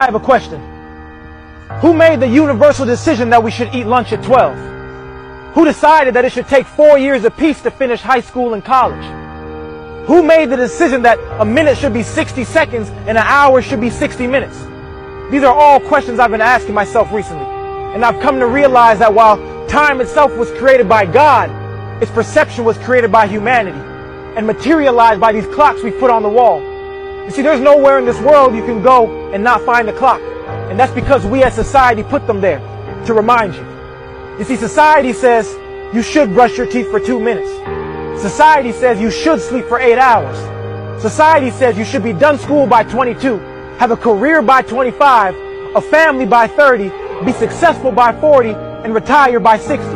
I have a question. Who made the universal decision that we should eat lunch at 12? Who decided that it should take 4 years apiece to finish high school and college? Who made the decision that a minute should be 60 seconds and an hour should be 60 minutes? These are all questions I've been asking myself recently. And I've come to realize that while time itself was created by God, its perception was created by humanity and materialized by these clocks we put on the wall. You see, there's nowhere in this world you can go and not find a clock. And that's because we as society put them there to remind you. You see, society says you should brush your teeth for 2 minutes. Society says you should sleep for 8 hours. Society says you should be done school by 22, have a career by 25, a family by 30, be successful by 40, and retire by 60.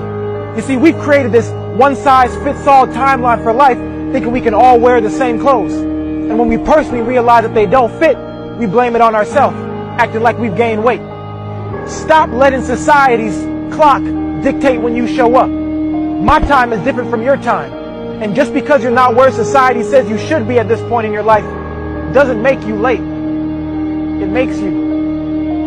You see, we've created this one-size-fits-all timeline for life, thinking we can all wear the same clothes. And when we personally realize that they don't fit, we blame it on ourselves, acting like we've gained weight. Stop letting society's clock dictate when you show up. My time is different from your time. And just because you're not where society says you should be at this point in your life doesn't make you late. It makes you,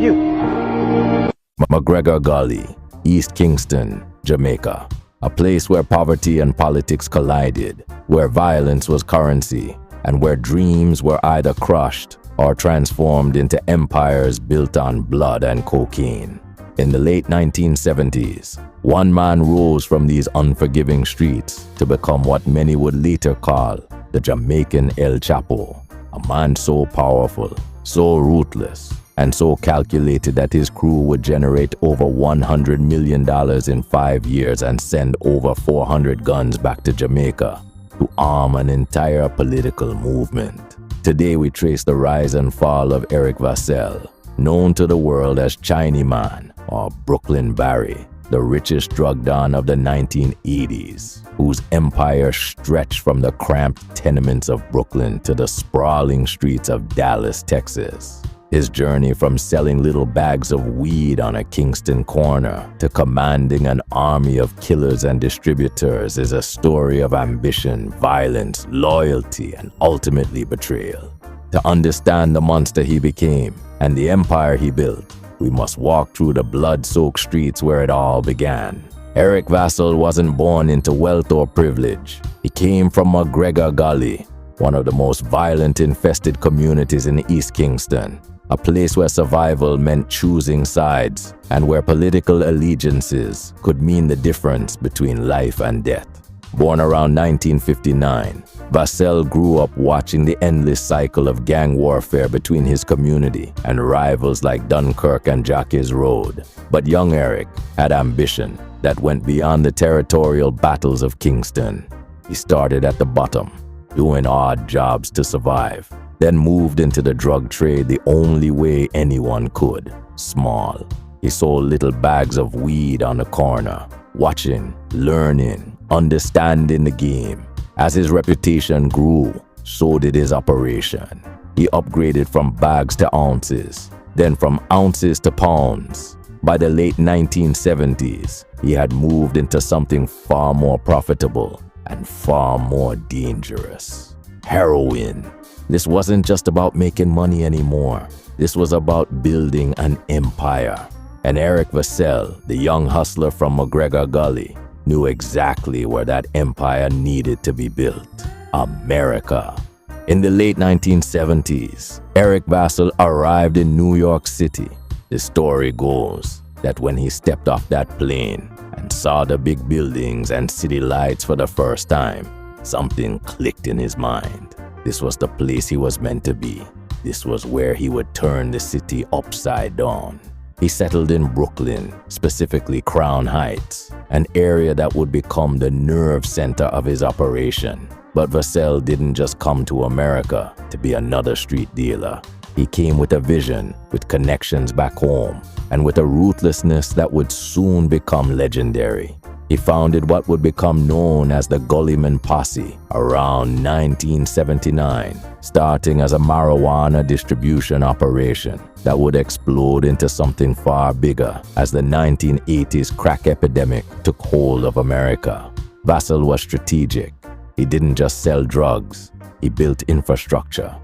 you. McGregor Gulley, East Kingston, Jamaica. A place where poverty and politics collided, where violence was currency, and where dreams were either crushed or transformed into empires built on blood and cocaine. In the late 1970s, one man rose from these unforgiving streets to become what many would later call the Jamaican El Chapo, a man so powerful, so ruthless, and so calculated that his crew would generate over $100 million in 5 years and send over 400 guns back to Jamaica to arm an entire political movement. Today we trace the rise and fall of Eric Vassell, known to the world as Chiney Man or Brooklyn Barry, the richest drug don of the 1980s, whose empire stretched from the cramped tenements of Brooklyn to the sprawling streets of Dallas, Texas. His journey from selling little bags of weed on a Kingston corner to commanding an army of killers and distributors is a story of ambition, violence, loyalty, and ultimately betrayal. To understand the monster he became and the empire he built, we must walk through the blood-soaked streets where it all began. Eric Vassell wasn't born into wealth or privilege. He came from McGregor Gulley, one of the most violent infested communities in East Kingston, a place where survival meant choosing sides and where political allegiances could mean the difference between life and death. Born around 1959, Vassell grew up watching the endless cycle of gang warfare between his community and rivals like Dunkirk and Jackie's Road. But young Eric had ambition that went beyond the territorial battles of Kingston. He started at the bottom, doing odd jobs to survive, then moved into the drug trade the only way anyone could, small. He sold little bags of weed on the corner, watching, learning, understanding the game. As his reputation grew, so did his operation. He upgraded from bags to ounces, then from ounces to pounds. By the late 1970s, he had moved into something far more profitable and far more dangerous: heroin. This wasn't just about making money anymore. This was about building an empire. And Eric Vassell, the young hustler from McGregor Gulley, knew exactly where that empire needed to be built: America. In the late 1970s, Eric Vassell arrived in New York City. The story goes that when he stepped off that plane and saw the big buildings and city lights for the first time, something clicked in his mind. This was the place he was meant to be. This was where he would turn the city upside down. He settled in Brooklyn, specifically Crown Heights, an area that would become the nerve center of his operation. But Vassell didn't just come to America to be another street dealer. He came with a vision, with connections back home, and with a ruthlessness that would soon become legendary. He founded what would become known as the Gullymen Posse around 1979, starting as a marijuana distribution operation that would explode into something far bigger as the 1980s crack epidemic took hold of America. Vassell was strategic. He didn't just sell drugs, he built infrastructure.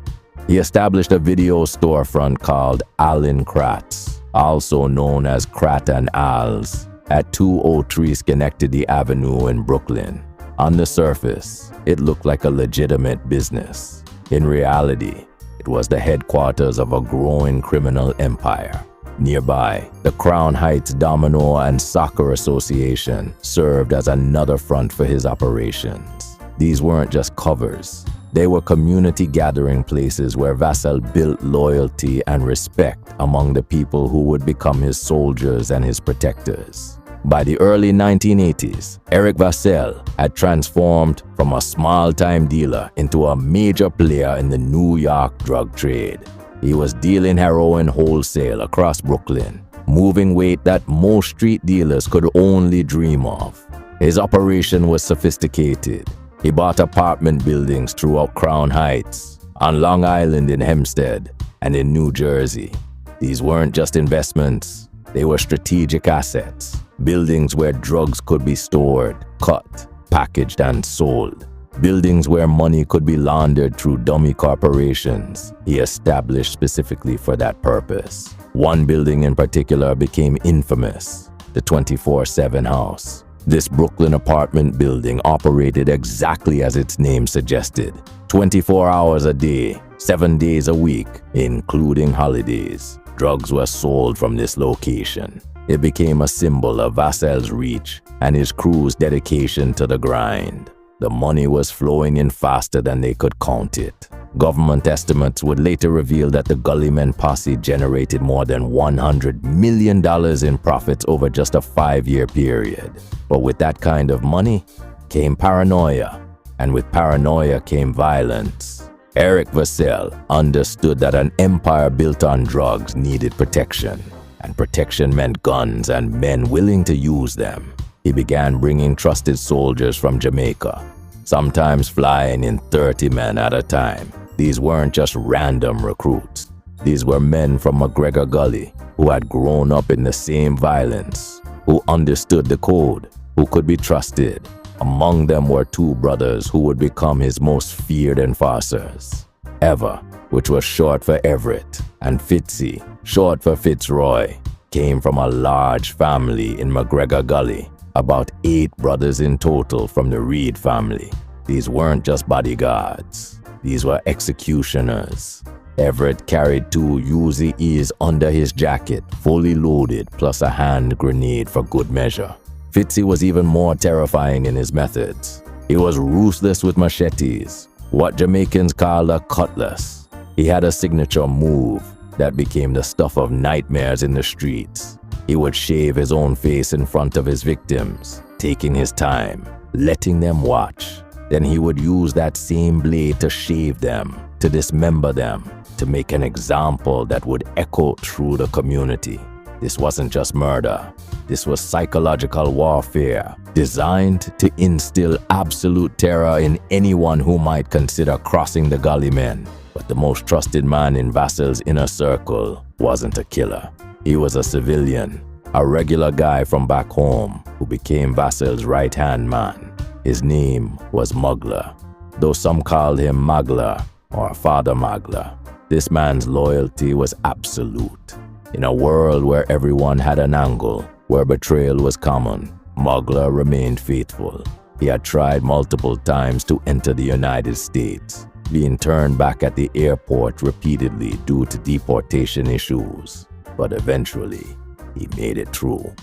He established a video storefront called Allen Kratz, also known as Krat and Al's, at 203 Schenectady Avenue in Brooklyn. On the surface, it looked like a legitimate business. In reality, it was the headquarters of a growing criminal empire. Nearby, the Crown Heights Domino and Soccer Association served as another front for his operations. These weren't just covers. They were community gathering places where Vassell built loyalty and respect among the people who would become his soldiers and his protectors. By the early 1980s, Eric Vassell had transformed from a small-time dealer into a major player in the New York drug trade. He was dealing heroin wholesale across Brooklyn, moving weight that most street dealers could only dream of. His operation was sophisticated. He bought apartment buildings throughout Crown Heights, on Long Island in Hempstead, and in New Jersey. These weren't just investments, they were strategic assets, buildings where drugs could be stored, cut, packaged, and sold. Buildings where money could be laundered through dummy corporations he established specifically for that purpose. One building in particular became infamous, the 24/7 House. This Brooklyn apartment building operated exactly as its name suggested, 24 hours a day, 7 days a week, including holidays. Drugs were sold from this location. It became a symbol of Vassell's reach and his crew's dedication to the grind. The money was flowing in faster than they could count it. Government estimates would later reveal that the Gullymen Posse generated more than $100 million in profits over just a 5-year period. But with that kind of money came paranoia, and with paranoia came violence. Eric Vassell understood that an empire built on drugs needed protection, and protection meant guns and men willing to use them. He began bringing trusted soldiers from Jamaica, sometimes flying in 30 men at a time. These weren't just random recruits. These were men from McGregor Gulley who had grown up in the same violence, who understood the code, who could be trusted. Among them were 2 brothers who would become his most feared enforcers. Ever, which was short for Everett, and Fitzy, short for Fitzroy, came from a large family in McGregor Gulley. About 8 brothers in total from the Reed family. These weren't just bodyguards. These were executioners. Everett carried 2 Uzi-Es under his jacket, fully loaded, plus a hand grenade for good measure. Fitzy was even more terrifying in his methods. He was ruthless with machetes, what Jamaicans call a cutlass. He had a signature move that became the stuff of nightmares in the streets. He would shave his own face in front of his victims, taking his time, letting them watch. Then he would use that same blade to shave them, to dismember them, to make an example that would echo through the community. This wasn't just murder. This was psychological warfare, designed to instill absolute terror in anyone who might consider crossing the Gullymen. But the most trusted man in Vassell's inner circle wasn't a killer. He was a civilian, a regular guy from back home who became Vassell's right-hand man. His name was Mugler, though some called him Magler or Father Magler. This man's loyalty was absolute. In a world where everyone had an angle, where betrayal was common, Mugler remained faithful. He had tried multiple times to enter the United States, being turned back at the airport repeatedly due to deportation issues. But eventually, he made it through.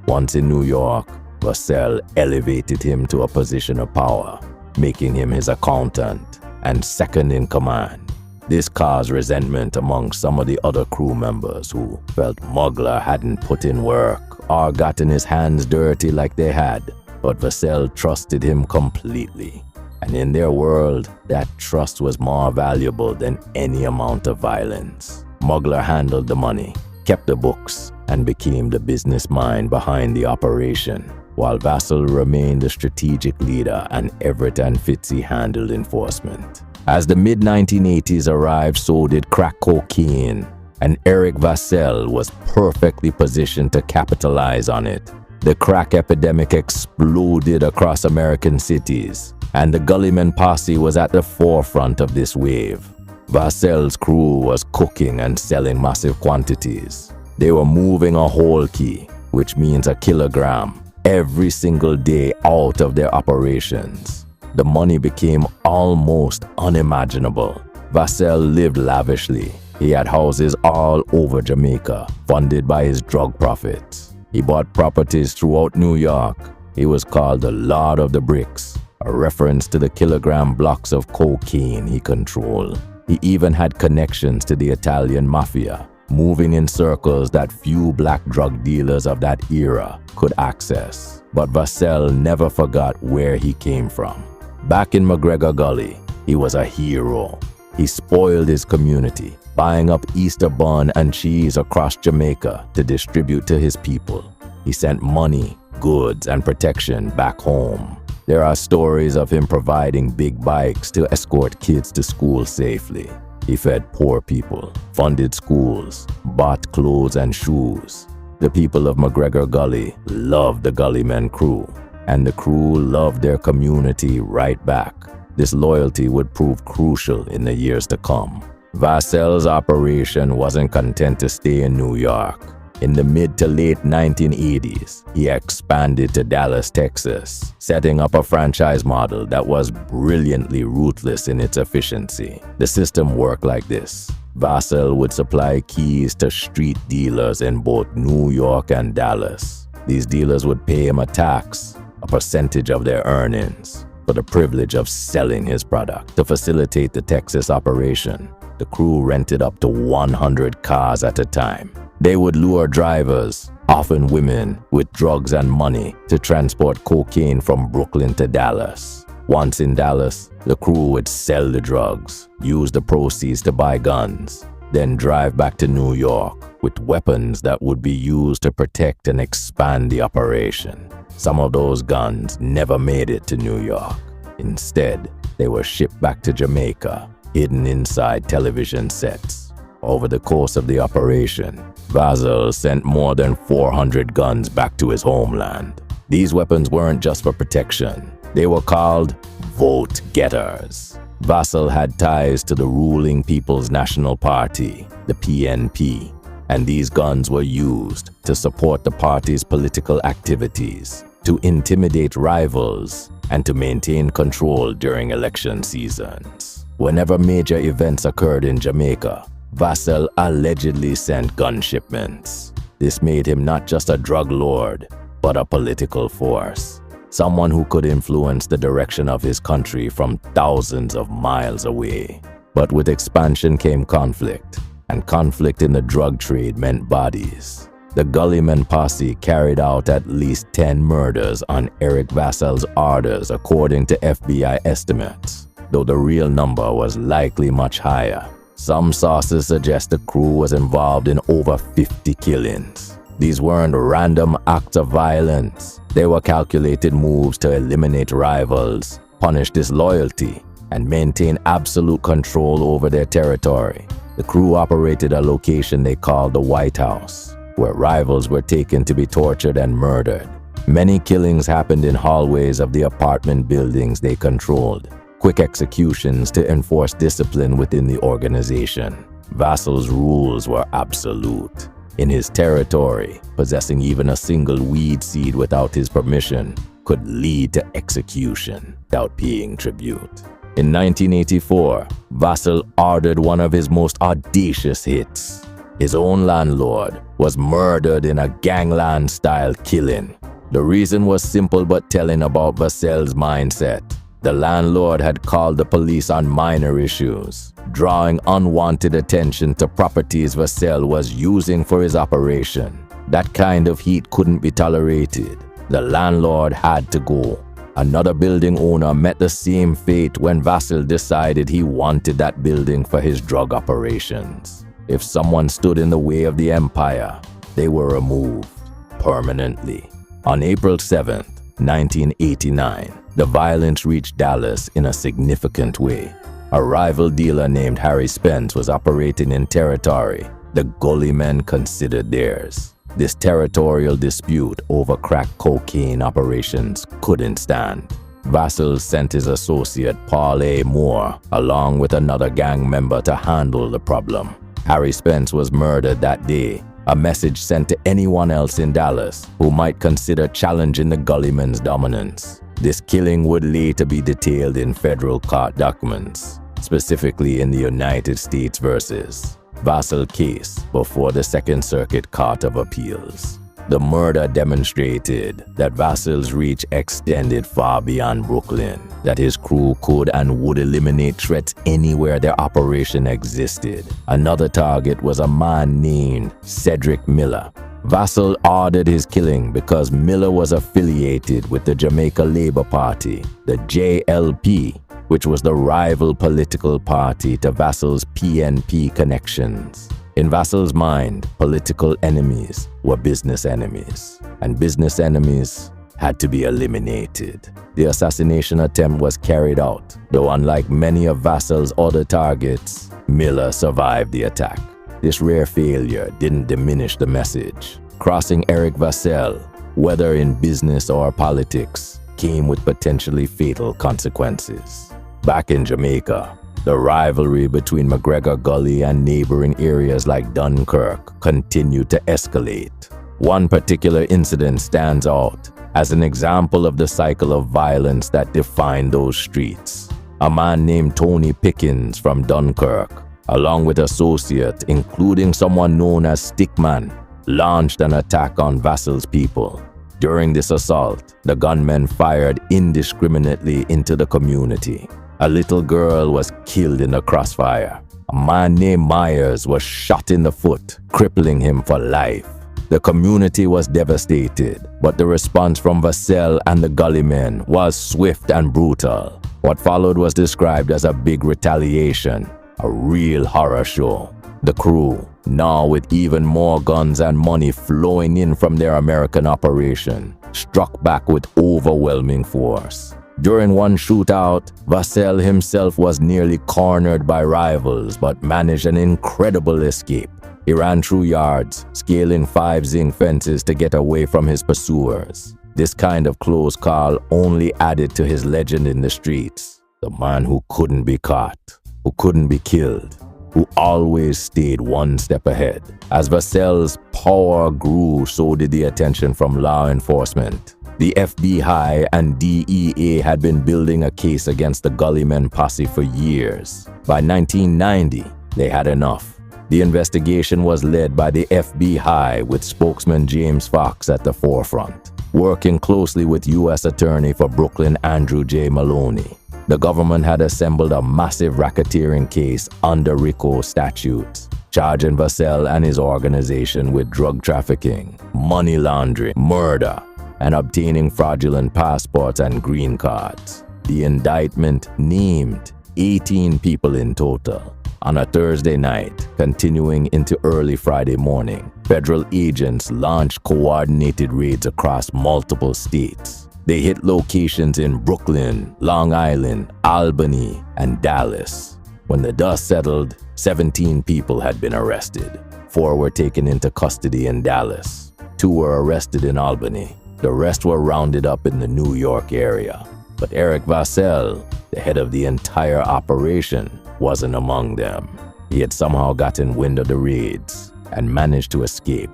Once in New York, Vassell elevated him to a position of power, making him his accountant and second in command. This caused resentment among some of the other crew members who felt Mugler hadn't put in work or gotten his hands dirty like they had. But Vassell trusted him completely. And in their world, that trust was more valuable than any amount of violence. Mugler handled the money, kept the books, and became the business mind behind the operation, while Vassell remained the strategic leader and Everett and Fitzy handled enforcement. As the mid-1980s arrived, so did crack cocaine, and Eric Vassell was perfectly positioned to capitalize on it. The crack epidemic exploded across American cities, and the Gullymen Posse was at the forefront of this wave. Vassell's crew was cooking and selling massive quantities. They were moving a whole key, which means a kilogram, every single day out of their operations. The money became almost unimaginable. Vassell lived lavishly. He had houses all over Jamaica, funded by his drug profits. He bought properties throughout New York. He was called the Lord of the Bricks, a reference to the kilogram blocks of cocaine he controlled. He even had connections to the Italian mafia, moving in circles that few black drug dealers of that era could access. But Vassell never forgot where he came from. Back in McGregor Gulley, he was a hero. He spoiled his community, buying up Easter bun and cheese across Jamaica to distribute to his people. He sent money, goods, and protection back home. There are stories of him providing big bikes to escort kids to school safely. He fed poor people, funded schools, bought clothes and shoes. The people of McGregor Gulley loved the Gullymen crew, and the crew loved their community right back. This loyalty would prove crucial in the years to come. Vassell's operation wasn't content to stay in New York. In the mid to late 1980s, he expanded to Dallas, Texas, setting up a franchise model that was brilliantly ruthless in its efficiency. The system worked like this. Vassell would supply keys to street dealers in both New York and Dallas. These dealers would pay him a tax, a percentage of their earnings, for the privilege of selling his product. To facilitate the Texas operation, the crew rented up to 100 cars at a time. They would lure drivers, often women, with drugs and money to transport cocaine from Brooklyn to Dallas. Once in Dallas, the crew would sell the drugs, use the proceeds to buy guns, then drive back to New York with weapons that would be used to protect and expand the operation. Some of those guns never made it to New York. Instead, they were shipped back to Jamaica, hidden inside television sets. Over the course of the operation, Vassell sent more than 400 guns back to his homeland. These weapons weren't just for protection. They were called vote getters. Vassell had ties to the ruling People's National Party, the PNP, and these guns were used to support the party's political activities, to intimidate rivals, and to maintain control during election seasons. Whenever major events occurred in Jamaica, Vassell allegedly sent gun shipments. This made him not just a drug lord, but a political force, someone who could influence the direction of his country from thousands of miles away. But with expansion came conflict, and conflict in the drug trade meant bodies. The Gullymen Posse carried out at least 10 murders on Eric Vassell's orders according to FBI estimates, though the real number was likely much higher. Some sources suggest the crew was involved in over 50 killings. These weren't random acts of violence. They were calculated moves to eliminate rivals, punish disloyalty, and maintain absolute control over their territory. The crew operated a location they called the White House, where rivals were taken to be tortured and murdered. Many killings happened in hallways of the apartment buildings they controlled. Quick executions to enforce discipline within the organization. Vassell's rules were absolute. In his territory, possessing even a single weed seed without his permission could lead to execution without paying tribute. In 1984, Vassell ordered one of his most audacious hits. His own landlord was murdered in a gangland-style killing. The reason was simple but telling about Vassell's mindset. The landlord had called the police on minor issues, drawing unwanted attention to properties Vassell was using for his operation. That kind of heat couldn't be tolerated. The landlord had to go. Another building owner met the same fate when Vassell decided he wanted that building for his drug operations. If someone stood in the way of the empire, they were removed permanently. On April 7, 1989, the violence reached Dallas in a significant way. A rival dealer named Harry Spence was operating in territory the Gullymen considered theirs. This territorial dispute over crack cocaine operations couldn't stand. Vassell sent his associate Paul A. Moore along with another gang member to handle the problem. Harry Spence was murdered that day, a message sent to anyone else in Dallas who might consider challenging the Gullymen's dominance. This killing would later be detailed in federal court documents, specifically in the United States versus Vassell case before the Second Circuit Court of Appeals. The murder demonstrated that Vassell's reach extended far beyond Brooklyn, that his crew could and would eliminate threats anywhere their operation existed. Another target was a man named Cedric Miller. Vassell ordered his killing because Miller was affiliated with the Jamaica Labour Party, the JLP, which was the rival political party to Vassell's PNP connections. In Vassell's mind, political enemies were business enemies, and business enemies had to be eliminated. The assassination attempt was carried out, though unlike many of Vassell's other targets, Miller survived the attack. This rare failure didn't diminish the message. Crossing Eric Vassell, whether in business or politics, came with potentially fatal consequences. Back in Jamaica, the rivalry between McGregor Gulley and neighboring areas like Dunkirk continued to escalate. One particular incident stands out as an example of the cycle of violence that defined those streets. A man named Tony Pickens from Dunkirk, along with associates including someone known as Stickman, launched an attack on Vassell's people. During this assault, the gunmen fired indiscriminately into the community. A little girl was killed in the crossfire. A man named Myers was shot in the foot, crippling him for life. The community was devastated, but the response from Vassell and the Gullymen was swift and brutal. What followed was described as a big retaliation, a real horror show. The crew, now with even more guns and money flowing in from their American operation, struck back with overwhelming force. During one shootout, Vassell himself was nearly cornered by rivals but managed an incredible escape. He ran through yards, scaling 5 zinc fences to get away from his pursuers. This kind of close call only added to his legend in the streets. The man who couldn't be caught, who couldn't be killed, who always stayed one step ahead. As Vassell's power grew, so did the attention from law enforcement. The FBI and DEA had been building a case against the Gullymen Posse for years. By 1990, they had enough. The investigation was led by the FBI with spokesman James Fox at the forefront, working closely with U.S. Attorney for Brooklyn Andrew J. Maloney. The government had assembled a massive racketeering case under RICO statutes, charging Vassell and his organization with drug trafficking, money laundering, murder, and obtaining fraudulent passports and green cards. The indictment named 18 people in total. On a Thursday night, continuing into early Friday morning, federal agents launched coordinated raids across multiple states. They hit locations in Brooklyn, Long Island, Albany, and Dallas. When the dust settled, 17 people had been arrested. 4 were taken into custody in Dallas. 2 were arrested in Albany. The rest were rounded up in the New York area. But Eric Vassell, the head of the entire operation, wasn't among them. He had somehow gotten wind of the raids and managed to escape.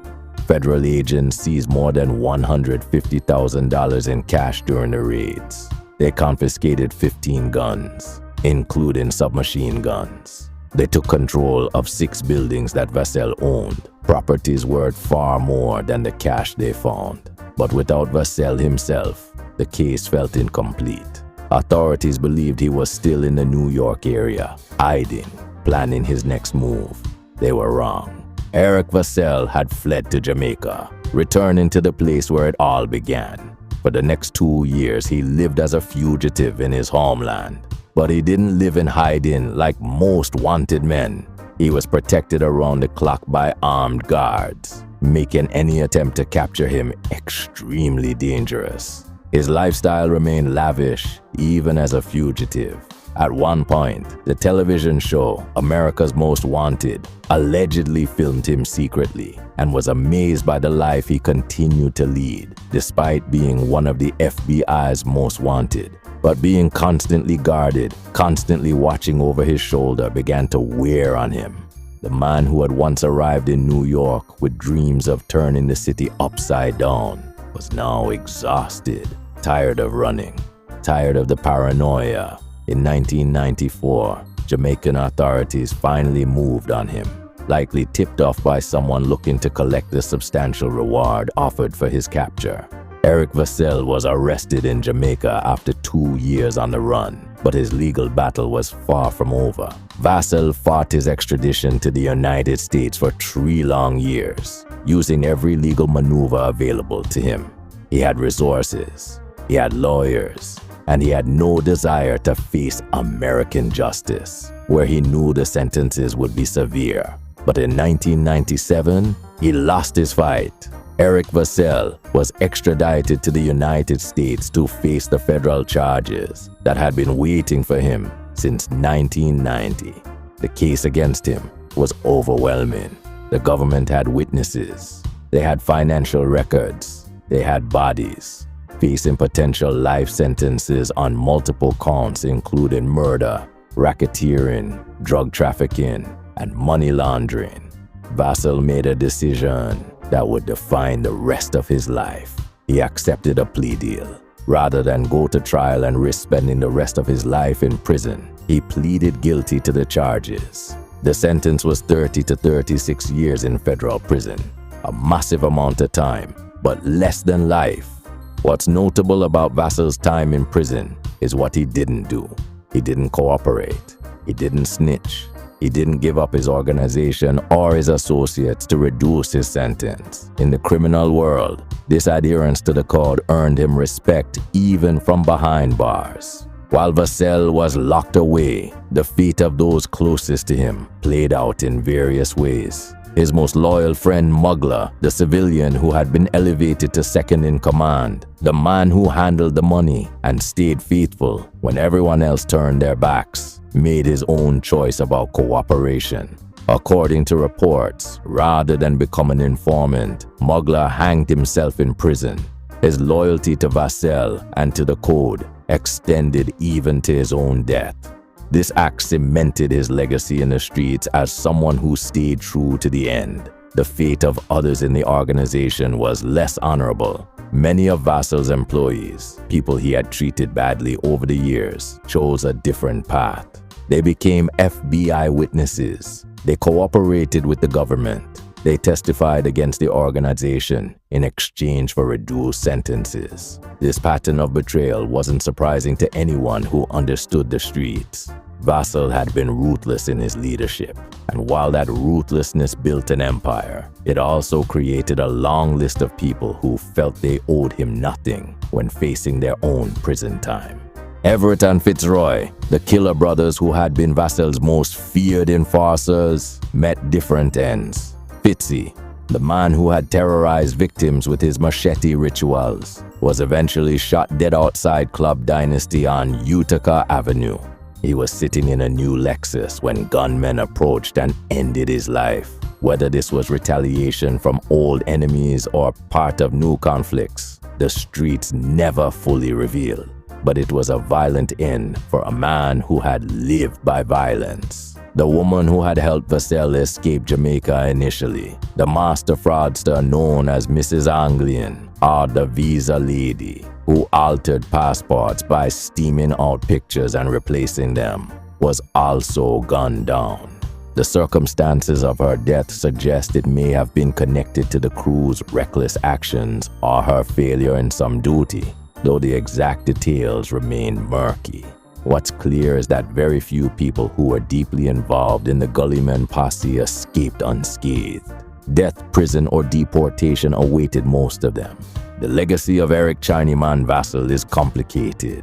Federal agents seized more than $150,000 in cash during the raids. They confiscated 15 guns, including submachine guns. They took control of 6 buildings that Vassell owned, properties worth far more than the cash they found. But without Vassell himself, the case felt incomplete. Authorities believed he was still in the New York area, hiding, planning his next move. They were wrong. Eric Vassell had fled to Jamaica, returning to the place where it all began. For the next 2 years, he lived as a fugitive in his homeland. But he didn't live in hiding like most wanted men. He was protected around the clock by armed guards, making any attempt to capture him extremely dangerous. His lifestyle remained lavish even as a fugitive. At one point, the television show America's Most Wanted allegedly filmed him secretly and was amazed by the life he continued to lead, despite being one of the FBI's most wanted. But being constantly guarded, constantly watching over his shoulder began to wear on him. The man who had once arrived in New York with dreams of turning the city upside down was now exhausted, tired of running, tired of the paranoia. In 1994, Jamaican authorities finally moved on him, likely tipped off by someone looking to collect the substantial reward offered for his capture. Eric Vassell was arrested in Jamaica after 2 years on the run, but his legal battle was far from over. Vassell fought his extradition to the United States for 3 long years, using every legal maneuver available to him. He had resources, he had lawyers, and he had no desire to face American justice, where he knew the sentences would be severe. But in 1997, he lost his fight. Eric Vassell was extradited to the United States to face the federal charges that had been waiting for him since 1990. The case against him was overwhelming. The government had witnesses. They had financial records. They had bodies, facing potential life sentences on multiple counts including murder, racketeering, drug trafficking, and money laundering. Vassell made a decision that would define the rest of his life. He accepted a plea deal. Rather than go to trial and risk spending the rest of his life in prison, he pleaded guilty to the charges. The sentence was 30 to 36 years in federal prison, a massive amount of time, but less than life. What's notable about Vassell's time in prison is what he didn't do. He didn't cooperate. He didn't snitch. He didn't give up his organization or his associates to reduce his sentence. In the criminal world, this adherence to the code earned him respect even from behind bars. While Vassell was locked away, the fate of those closest to him played out in various ways. His most loyal friend Mugler, the civilian who had been elevated to second in command, the man who handled the money and stayed faithful when everyone else turned their backs, made his own choice about cooperation. According to reports, rather than become an informant, Mugler hanged himself in prison. His loyalty to Vassell and to the code extended even to his own death. This act cemented his legacy in the streets as someone who stayed true to the end. The fate of others in the organization was less honorable. Many of Vassell's employees, people he had treated badly over the years, chose a different path. They became FBI witnesses. They cooperated with the government. They testified against the organization in exchange for reduced sentences. This pattern of betrayal wasn't surprising to anyone who understood the streets. Vassell had been ruthless in his leadership, and while that ruthlessness built an empire, it also created a long list of people who felt they owed him nothing when facing their own prison time. Everett and Fitzroy, the killer brothers who had been Vassell's most feared enforcers, met different ends. Fitzy, the man who had terrorized victims with his machete rituals, was eventually shot dead outside Club Dynasty on Utica Avenue. He was sitting in a new Lexus when gunmen approached and ended his life. Whether this was retaliation from old enemies or part of new conflicts, the streets never fully revealed. But it was a violent end for a man who had lived by violence. The woman who had helped Vassell escape Jamaica initially, the master fraudster known as Mrs. Anglian, or the Visa Lady, who altered passports by steaming out pictures and replacing them, was also gunned down. The circumstances of her death suggest it may have been connected to the crew's reckless actions or her failure in some duty, though the exact details remain murky. What's clear is that very few people who were deeply involved in the Gullymen Posse escaped unscathed. Death, prison, or deportation awaited most of them. The legacy of Eric Chiney Man Vassell is complicated.